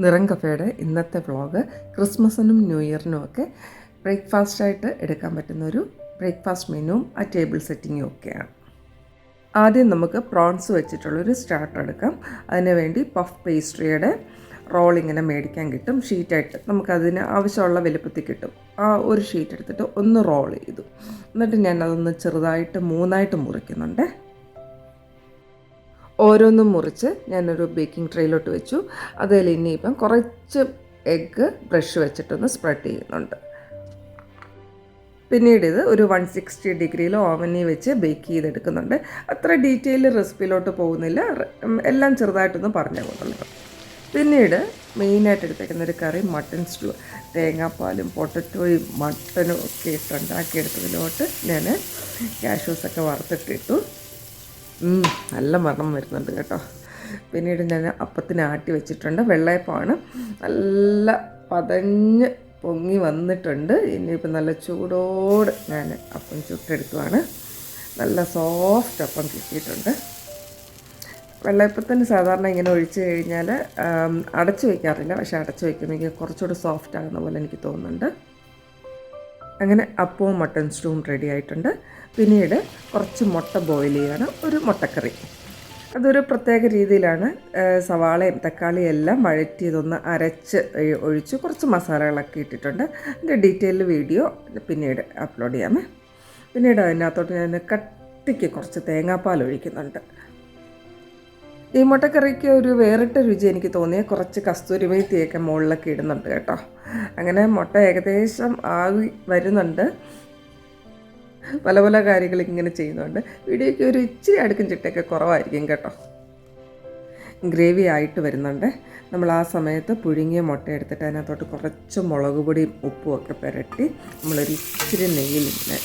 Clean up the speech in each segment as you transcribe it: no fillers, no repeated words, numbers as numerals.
നിറം കഫേയുടെ ഇന്നത്തെ vlog ക്രിസ്മസിനും new ഇയറിനും ഒക്കെ ബ്രേക്ക്ഫാസ്റ്റായിട്ട് എടുക്കാൻ പറ്റുന്ന ഒരു ബ്രേക്ക്ഫാസ്റ്റ് മെനുവും ആ ടേബിൾ സെറ്റിങ്ങും ഒക്കെയാണ്. ആദ്യം നമുക്ക് പ്രോൺസ് വെച്ചിട്ടുള്ളൊരു സ്റ്റാർട്ടർ എടുക്കാം. അതിന് വേണ്ടി പഫ് പേസ്ട്രിയുടെ റോൾ ഇങ്ങനെ മേടിക്കാൻ കിട്ടും, ഷീറ്റായിട്ട് നമുക്കതിന് ആവശ്യമുള്ള വലുപ്പത്തിൽ കിട്ടും. ആ ഒരു ഷീറ്റ് എടുത്തിട്ട് ഒന്ന് റോൾ ചെയ്തു, എന്നിട്ട് ഞാൻ അതൊന്ന് ചെറുതായിട്ട് 3ആയിട്ട് മുറിക്കുന്നുണ്ട്. ഓരോന്നും മുറിച്ച് ഞാനൊരു ബേക്കിംഗ് ട്രേയിലോട്ട് വെച്ചു. അതിൽ ഇനിയിപ്പം കുറച്ച് എഗ്ഗ് ബ്രഷ് വെച്ചിട്ടൊന്ന് സ്പ്രെഡ് ചെയ്യുന്നുണ്ട്. പിന്നീട് ഇത് ഒരു 160 ഡിഗ്രിയിൽ ഓവനിൽ വെച്ച് ബേക്ക് ചെയ്തെടുക്കുന്നുണ്ട്. അത്ര ഡീറ്റെയിൽ റെസിപ്പിയിലോട്ട് പോകുന്നില്ല, എല്ലാം ചെറുതായിട്ടൊന്ന് പറഞ്ഞു പോകുന്നുണ്ട്. പിന്നീട് മെയിനായിട്ട് എടുത്തേക്കുന്ന ഒരു കറി മട്ടൺ സ്റ്റൂ. തേങ്ങാപ്പാലും പൊട്ടറ്റോയും മട്ടനും ഒക്കെ ഇട്ടുണ്ടാക്കിയെടുത്തതിലോട്ട് ഞാൻ കാഷ്യൂസൊക്കെ വറുത്തിട്ടിട്ടു. നല്ല മണം വരുന്നുണ്ട് കേട്ടോ. പിന്നീട് ഞാൻ അപ്പത്തിന് ആട്ടി വെച്ചിട്ടുണ്ട്. വെള്ളയപ്പമാണ്, നല്ല പതഞ്ഞ് പൊങ്ങി വന്നിട്ടുണ്ട്. ഇനിയിപ്പോൾ നല്ല ചൂടോട് ഞാൻ അപ്പം ചുട്ടെടുക്കുവാണ്. നല്ല സോഫ്റ്റ് അപ്പം കിട്ടിയിട്ടുണ്ട്. വെള്ളയപ്പത്തിന് സാധാരണ ഇങ്ങനെ ഒഴിച്ച് കഴിഞ്ഞാൽ അടച്ചു വയ്ക്കാറില്ല, പക്ഷേ അടച്ചു വയ്ക്കുമ്പോൾ കുറച്ചുകൂടി സോഫ്റ്റ് ആകുന്ന പോലെ എനിക്ക് തോന്നുന്നുണ്ട്. അങ്ങനെ അപ്പവും മട്ടൺ സ്റ്റൂവും റെഡി ആയിട്ടുണ്ട്. പിന്നീട് കുറച്ച് മുട്ട ബോയിൽ ചെയ്യാണ്, ഒരു മുട്ടക്കറി. അതൊരു പ്രത്യേക രീതിയിലാണ്. സവാളയും തക്കാളിയും എല്ലാം വഴറ്റിയതൊന്ന് അരച്ച് ഒഴിച്ച് കുറച്ച് മസാലകളൊക്കെ ഇട്ടിട്ടുണ്ട്. അതിൻ്റെ ഡീറ്റെയിൽ വീഡിയോ പിന്നീട് അപ്ലോഡ് ചെയ്യാമേ. പിന്നീട് അതിനകത്തോട്ട് ഞാൻ കട്ടിക്ക് കുറച്ച് തേങ്ങാപ്പാൽ ഒഴിക്കുന്നുണ്ട്. ഈ മുട്ടക്കറിക്ക് ഒരു വേറിട്ട രുചി എനിക്ക് തോന്നിയ കുറച്ച് കസ്തൂരി മേത്തിയൊക്കെ മുകളിലൊക്കെ ഇടുന്നുണ്ട് കേട്ടോ. അങ്ങനെ മുട്ട ഏകദേശം ആയി വരുന്നുണ്ട്. പല പല കാര്യങ്ങൾ ഇങ്ങനെ ചെയ്യുന്നുണ്ട്. വീഡിയോയ്ക്ക് ഒരു ഇച്ചിരി അടുക്കും ചിട്ടയൊക്കെ കുറവായിരിക്കും കേട്ടോ. ഗ്രേവി ആയിട്ട് വരുന്നുണ്ട്. നമ്മൾ ആ സമയത്ത് പുഴുങ്ങിയ മുട്ട എടുത്തിട്ട് അതിനകത്തോട്ട് കുറച്ച് മുളക് പൊടിയും ഉപ്പും ഒക്കെ പുരട്ടി നമ്മളൊരു ഇച്ചിരി നെയ്യിലിങ്ങനെ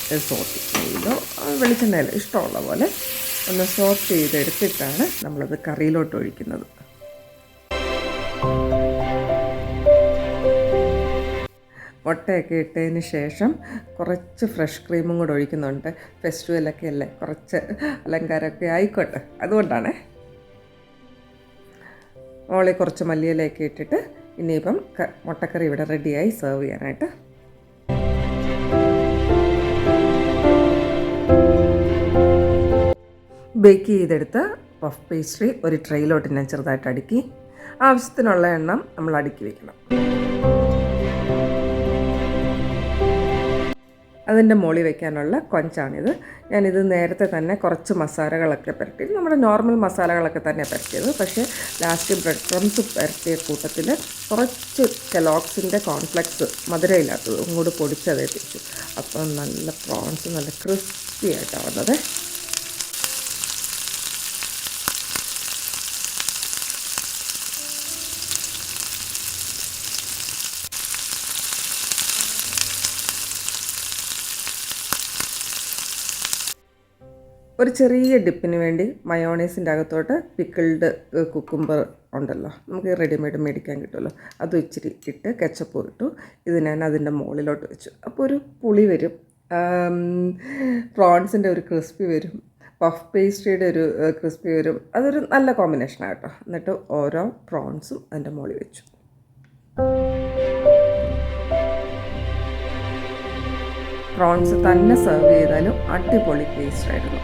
നെയ്യിലോ വെളിച്ചെണ്ണയിലോ ഇഷ്ടമുള്ള പോലെ ഒന്ന് സോട്ട് ചെയ്തെടുത്തിട്ടാണ് നമ്മളത് കറിയിലോട്ട് ഒഴിക്കുന്നത്. മുട്ടയൊക്കെ ഇട്ടതിന് ശേഷം കുറച്ച് ഫ്രഷ് ക്രീമും കൂടെ ഒഴിക്കുന്നുണ്ട്. ഫെസ്റ്റിവലൊക്കെ അല്ലേ, കുറച്ച് അലങ്കാരമൊക്കെ ആയിക്കോട്ടെ, അതുകൊണ്ടാണ്. മുകളിൽ കുറച്ച് മല്ലിയിലയൊക്കെ ഇട്ടിട്ട് ഇനിയിപ്പം മുട്ടക്കറി ഇവിടെ റെഡിയായി സെർവ് ചെയ്യാനായിട്ട്. ബേക്ക് ചെയ്തെടുത്ത പഫ് പേസ്ട്രി ഒരു ട്രെയിലോട്ട് ഞാൻ ചെറുതായിട്ട് അടുക്കി. ആവശ്യത്തിനുള്ള എണ്ണം നമ്മൾ അടുക്കി വയ്ക്കണം. അതിൻ്റെ മുകളിൽ വയ്ക്കാനുള്ള കൊഞ്ചാണിത്. ഞാനിത് നേരത്തെ തന്നെ കുറച്ച് മസാലകളൊക്കെ പുരട്ടി, നമ്മുടെ നോർമൽ മസാലകളൊക്കെ തന്നെ പുരട്ടിയത്. പക്ഷേ ലാസ്റ്റ് ബ്രെഡ് ക്രംസ് പുരട്ടിയ കൂട്ടത്തിൽ കുറച്ച് കെലോഗ്സിൻ്റെ കോൺഫ്ലെക്സ് മധുരയില്ലാത്തത് ഇങ്ങോട്ട് പൊടിച്ചതേ തിരിച്ചു. അപ്പം നല്ല പ്രോൺസ് നല്ല ക്രിസ്പി ആയിട്ടാണ് വന്നത്. ഒരു ചെറിയ ഡിപ്പിന് വേണ്ടി മയോണൈസിൻ്റെ അകത്തോട്ട് പിക്കിൾഡ് കുക്കുംബർ ഉണ്ടല്ലോ, നമുക്ക് റെഡിമെയ്ഡ് മേടിക്കാൻ കിട്ടുമല്ലോ, അതും ഇച്ചിരി ഇട്ട് കെച്ചപ്പ് ഇട്ടു. ഇത് ഞാൻ അതിൻ്റെ മുകളിലോട്ട് വെച്ചു. അപ്പോൾ ഒരു പുളി വരും, പ്രോൺസിൻ്റെ ഒരു ക്രിസ്പി വരും, പഫ് പേസ്ട്രിയുടെ ഒരു ക്രിസ്പി വരും. അതൊരു നല്ല കോമ്പിനേഷനാണ് കേട്ടോ. എന്നിട്ട് ഓരോ പ്രോൺസും അതിൻ്റെ മുകളിൽ വെച്ചു. പ്രോൺസ് തന്നെ സെർവ് ചെയ്താലും അടിപൊളി ടേസ്റ്റ് ആയിരുന്നു.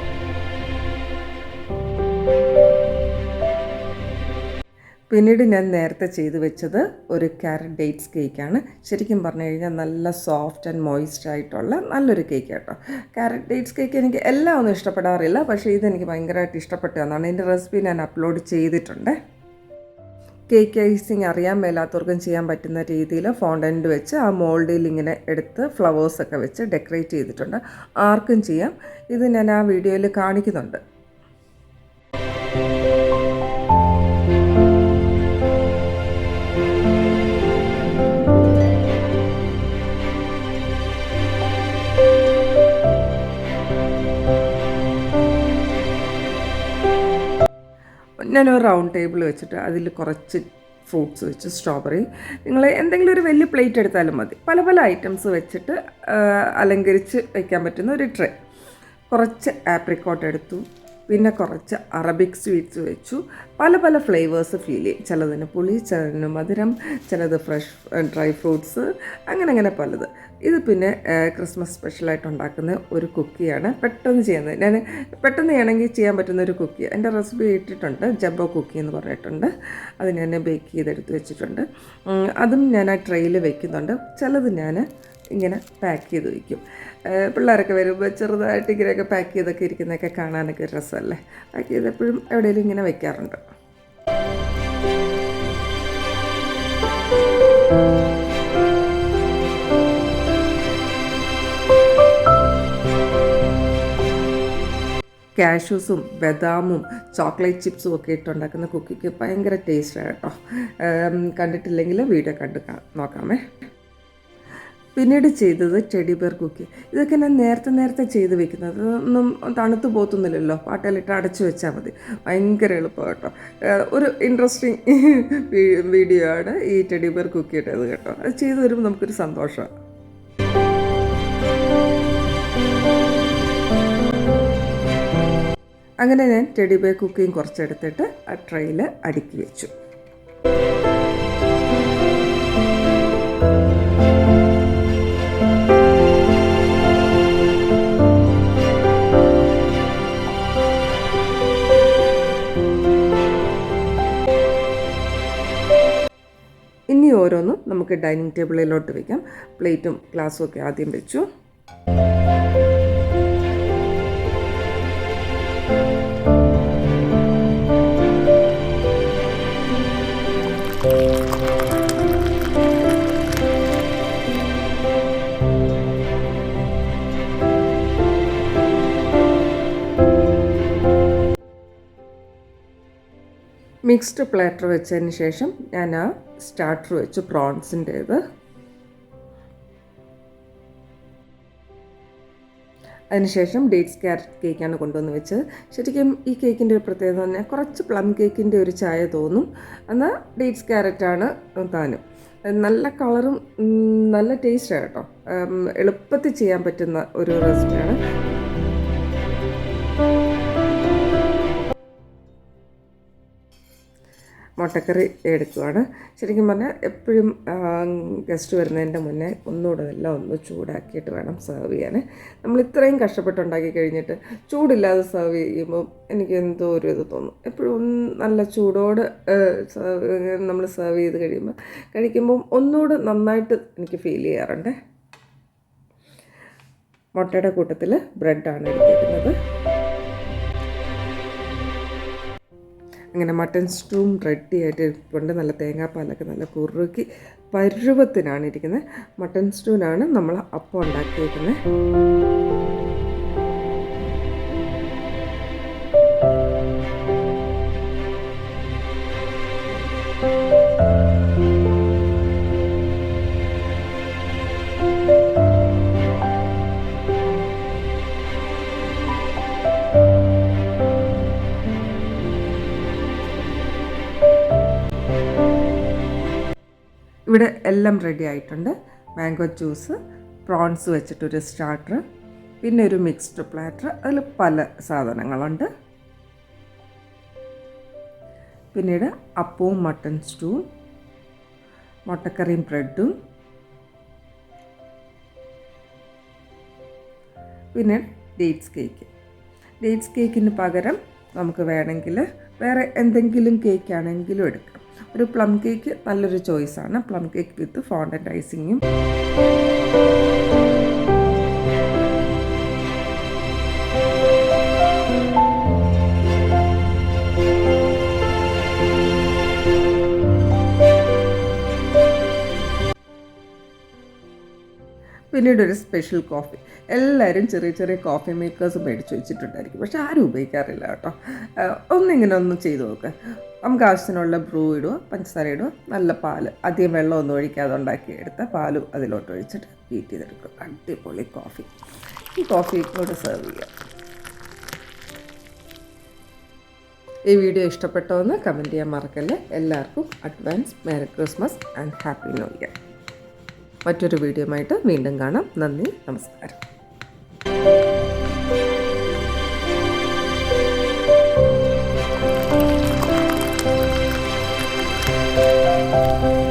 പിന്നീട് ഞാൻ നേരത്തെ ചെയ്ത് വെച്ചത് ഒരു ക്യാരറ്റ് ഡേറ്റ്സ് കേക്കാണ്. ശരിക്കും പറഞ്ഞു കഴിഞ്ഞാൽ നല്ല സോഫ്റ്റ് ആൻഡ് മോയിസ്റ്റ് ആയിട്ടുള്ള നല്ലൊരു കേക്ക് കേട്ടോ. ക്യാരറ്റ് ഡേറ്റ്സ് കേക്ക് എനിക്ക് എല്ലാം ഒന്നും ഇഷ്ടപ്പെടാറില്ല, പക്ഷേ ഇതെനിക്ക് ഭയങ്കരമായിട്ട് ഇഷ്ടപ്പെട്ടതാണ്. ഇതിൻ്റെ റെസിപ്പി ഞാൻ അപ്ലോഡ് ചെയ്തിട്ടുണ്ട്. കേക്ക് ഐസിങ് അറിയാൻ മേലാത്തവർക്കും ചെയ്യാൻ പറ്റുന്ന രീതിയിൽ ഫോണ്ടൻറ്റ് വെച്ച് ആ മോൾഡിൽ ഇങ്ങനെ എടുത്ത് ഫ്ലവേഴ്സൊക്കെ വെച്ച് ഡെക്കറേറ്റ് ചെയ്തിട്ടുണ്ട്. ആർക്കും ചെയ്യാം. ഇത് ഞാൻ ആ വീഡിയോയിൽ കാണിക്കുന്നുണ്ട്. ഞാനൊരു റൗണ്ട് ടേബിൾ വെച്ചിട്ട് അതിൽ കുറച്ച് ഫ്രൂട്ട്സ് വെച്ച്, സ്ട്രോബെറി, നിങ്ങൾ എന്തെങ്കിലും ഒരു വലിയ പ്ലേറ്റ് എടുത്താലും മതി. പല പല ഐറ്റംസ് വെച്ചിട്ട് അലങ്കരിച്ച് വയ്ക്കാൻ പറ്റുന്ന ഒരു ട്രേ. കുറച്ച് ആപ്രിക്കോട്ട് എടുത്തു, പിന്നെ കുറച്ച് അറബിക് സ്വീറ്റ്സ് വെച്ചു. പല പല ഫ്ലേവേഴ്സ് ഫീൽ ചെയ്യും. ചിലതിന് പുളി, ചിലതിന് മധുരം, ചിലത് ഫ്രഷ് ഡ്രൈ ഫ്രൂട്ട്സ്, അങ്ങനെ പലത്. ഇത് പിന്നെ ക്രിസ്മസ് സ്പെഷ്യലായിട്ട് ഉണ്ടാക്കുന്ന ഒരു കുക്കിയാണ്, പെട്ടെന്ന് ചെയ്യുന്നത്. ഞാൻ പെട്ടെന്ന് ചെയ്യണമെങ്കിൽ ചെയ്യാൻ പറ്റുന്ന ഒരു കുക്കി. എൻ്റെ റെസിപ്പി ഇട്ടിട്ടുണ്ട്, ജബ്ബോ കുക്കി എന്ന് പറഞ്ഞിട്ടുണ്ട്. അത് ഞാൻ ബേക്ക് ചെയ്തെടുത്ത് വെച്ചിട്ടുണ്ട്. അതും ഞാൻ ആ ട്രെയിൽ വെക്കുന്നുണ്ട്. ചിലത് ഞാൻ ഇങ്ങനെ പാക്ക് ചെയ്ത് വയ്ക്കും. പിള്ളേരൊക്കെ വരുമ്പോൾ ചെറുതായിട്ട് ഇങ്ങനെയൊക്കെ പാക്ക് ചെയ്തൊക്കെ ഇരിക്കുന്നതൊക്കെ കാണാനൊക്കെ ഒരു രസമല്ലേ. പാക്ക് ചെയ്തെപ്പോഴും എവിടെയെങ്കിലും ഇങ്ങനെ വെക്കാറുണ്ട്. കാഷ്യൂസും ബദാമും ചോക്ലേറ്റ് ചിപ്സും ഒക്കെ ഇട്ടുണ്ടാക്കുന്ന കുക്കിക്ക് ഭയങ്കര ടേസ്റ്റാണ് കേട്ടോ. കണ്ടിട്ടില്ലെങ്കിൽ വീഡിയോ കണ്ട് നോക്കാമേ. പിന്നീട് ചെയ്തത് ടെഡി ബെയർ കുക്കി. ഇതൊക്കെ ഞാൻ നേരത്തെ ചെയ്ത് വെക്കുന്നത്. ഒന്നും തണുത്ത് പോത്തുന്നില്ലല്ലോ, പാട്ടയിലിട്ട് അടച്ചു വെച്ചാൽ മതി. ഭയങ്കര എളുപ്പം കേട്ടോ. ഒരു ഇൻട്രസ്റ്റിംഗ് വീഡിയോ ആണ് ഈ ടെഡി ബെയർ കുക്കിയുടേത് കേട്ടോ. അത് ചെയ്ത് വരുമ്പോൾ നമുക്കൊരു സന്തോഷമാണ്. അങ്ങനെ ഞാൻ ടെഡി ബെയർ കുക്കിയും കുറച്ചെടുത്തിട്ട് ആ ട്രെയിൽ അടുക്കി വെച്ചു. ഇനി ഓരോന്നും നമുക്ക് ഡൈനിങ് ടേബിളിലോട്ട് വയ്ക്കാം. പ്ലേറ്റും ഗ്ലാസ്സും ഒക്കെ ആദ്യം വെച്ചു. മിക്സ്ഡ് പ്ലാറ്റർ വെച്ചതിന് ശേഷം ഞാൻ ആ സ്റ്റാർട്ടർ വെച്ചു, പ്രോൺസിൻ്റേത്. അതിനുശേഷം ഡേറ്റ്സ് ക്യാരറ്റ് കേക്കാണ് കൊണ്ടുവന്ന് വെച്ചത്. ശരിക്കും ഈ കേക്കിൻ്റെ ഒരു പ്രത്യേകത പറഞ്ഞാൽ കുറച്ച് പ്ലം കേക്കിൻ്റെ ഒരു ചായ തോന്നും. എന്നാൽ ഡേറ്റ്സ് ക്യാരറ്റാണ് താനും. നല്ല കളറും നല്ല ടേസ്റ്റാണ് കേട്ടോ. എളുപ്പത്തിൽ ചെയ്യാൻ പറ്റുന്ന ഒരു റെസിപ്പിയാണ്. മുട്ടക്കറി എടുക്കുകയാണ്. ശരിക്കും പറഞ്ഞാൽ എപ്പോഴും ഗസ്റ്റ് വരുന്നതിൻ്റെ മുന്നേ ഒന്നുകൂടെ എല്ലാം ഒന്ന് ചൂടാക്കിയിട്ട് വേണം സെർവ് ചെയ്യാൻ. നമ്മൾ ഇത്രയും കഷ്ടപ്പെട്ടുണ്ടാക്കി കഴിഞ്ഞിട്ട് ചൂടില്ലാതെ സെർവ് ചെയ്യുമ്പോൾ എനിക്ക് എന്തോ ഒരു ഇത് തോന്നും. എപ്പോഴും നല്ല ചൂടോട് നമ്മൾ സെർവ് ചെയ്ത് കഴിക്കുമ്പോൾ ഒന്നുകൂടെ നന്നായിട്ട് എനിക്ക് ഫീൽ ചെയ്യാറുണ്ട്. മുട്ടയുടെ കൂട്ടത്തിൽ ബ്രെഡാണ് എടുത്തിരിക്കുന്നത്. അങ്ങനെ മട്ടൻ സ്റ്റൂം റെഡി ആയിട്ട് കൊണ്ട് നല്ല തേങ്ങാപ്പാലൊക്കെ നല്ല കുറുക്കി പരുവത്തിനാണ് ഇരിക്കുന്നത്. മട്ടൻ സ്റ്റൂവിനാണ് നമ്മൾ അപ്പം ഉണ്ടാക്കിയിരിക്കുന്നത്. ഇവിടെ എല്ലാം റെഡി ആയിട്ടുണ്ട്. മാംഗോ ജ്യൂസ്, പ്രോൺസ് വെച്ചിട്ടൊരു സ്റ്റാർട്ടർ, പിന്നെ ഒരു മിക്സ്ഡ് പ്ലാറ്റർ. അതിൽ പല സാധനങ്ങളുണ്ട്. പിന്നീട് അപ്പവും മട്ടൺ സ്റ്റൂവും, മുട്ടക്കറിയും ബ്രെഡും, പിന്നെ ഡേറ്റ്സ് കേക്ക്. ഡേറ്റ്സ് കേക്കിന് പകരം നമുക്ക് വേണമെങ്കിൽ വേറെ എന്തെങ്കിലും കേക്കാണെങ്കിലും എടുക്കാം. ഒരു പ്ലം കേക്ക് നല്ലൊരു ചോയ്സാണ്. പ്ലം കേക്ക് വിത്ത് ഫോണ്ടൻ്റ് ഐസിങ്ങും. പിന്നീട് ഒരു സ്പെഷ്യൽ കോഫി. എല്ലാവരും ചെറിയ ചെറിയ കോഫി മേക്കേഴ്സ് മേടിച്ച് വെച്ചിട്ടുണ്ടായിരിക്കും, പക്ഷെ ആരും ഉപയോഗിക്കാറില്ല കേട്ടോ. ഒന്നിങ്ങനെ ഒന്ന് ചെയ്ത് നോക്കുക. നമുക്ക് ആവശ്യത്തിനുള്ള ബ്രൂ ഇടുക, പഞ്ചസാര ഇടുക, നല്ല പാൽ, അധികം വെള്ളമൊന്നും ഒഴിക്കാതെ ഉണ്ടാക്കിയെടുത്ത പാലും അതിലോട്ട് ഒഴിച്ചിട്ട് ഹീറ്റ് ചെയ്തെടുക്കുക. അടിപൊളി കോഫി. ഈ കോഫി കൂടെ സെർവ് ചെയ്യുക. ഈ വീഡിയോ ഇഷ്ടപ്പെട്ടോ എന്ന് കമൻറ്റ് ചെയ്യാൻ മറക്കല്ലേ. എല്ലാവർക്കും advance merry Christmas and happy new year. മറ്റൊരു വീഡിയോയുമായിട്ട് വീണ്ടും കാണാം. നന്ദി, നമസ്കാരം. ചെയ്യാം.